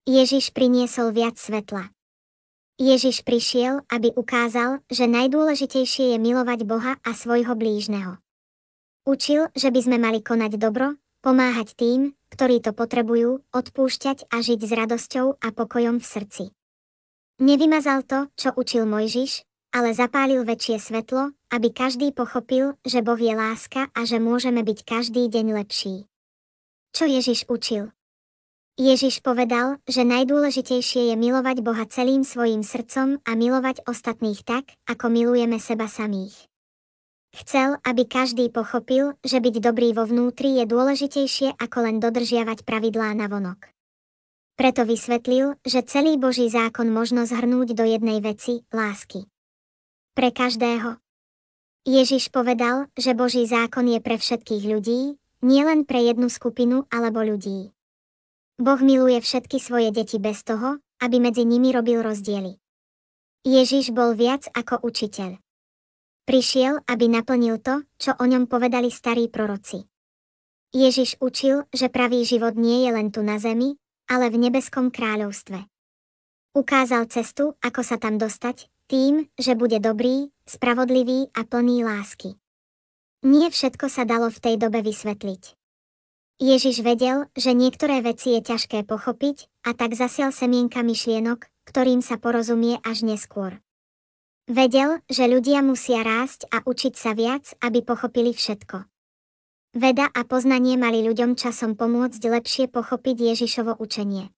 Ježiš priniesol viac svetla. Ježiš prišiel, aby ukázal, že najdôležitejšie je milovať Boha a svojho blížneho. Učil, že by sme mali konať dobro, pomáhať tým, ktorí to potrebujú, odpúšťať a žiť s radosťou a pokojom v srdci. Nevymazal to, čo učil Mojžiš, ale zapálil väčšie svetlo, aby každý pochopil, že Boh je láska a že môžeme byť každý deň lepší. Čo Ježiš učil? Ježiš povedal, že najdôležitejšie je milovať Boha celým svojim srdcom a milovať ostatných tak, ako milujeme seba samých. Chcel, aby každý pochopil, že byť dobrý vo vnútri je dôležitejšie ako len dodržiavať pravidlá navonok. Preto vysvetlil, že celý Boží zákon možno zhrnúť do jednej veci – lásky. Pre každého. Ježiš povedal, že Boží zákon je pre všetkých ľudí, nielen pre jednu skupinu alebo ľudí. Boh miluje všetky svoje deti bez toho, aby medzi nimi robil rozdiely. Ježiš bol viac ako učiteľ. Prišiel, aby naplnil to, čo o ňom povedali starí proroci. Ježiš učil, že pravý život nie je len tu na zemi, ale v nebeskom kráľovstve. Ukázal cestu, ako sa tam dostať, tým, že bude dobrý, spravodlivý a plný lásky. Nie všetko sa dalo v tej dobe vysvetliť. Ježiš vedel, že niektoré veci je ťažké pochopiť, a tak zasial semienka myšlienok, ktorým sa porozumie až neskôr. Vedel, že ľudia musia rásť a učiť sa viac, aby pochopili všetko. Veda a poznanie mali ľuďom časom pomôcť lepšie pochopiť Ježišovo učenie.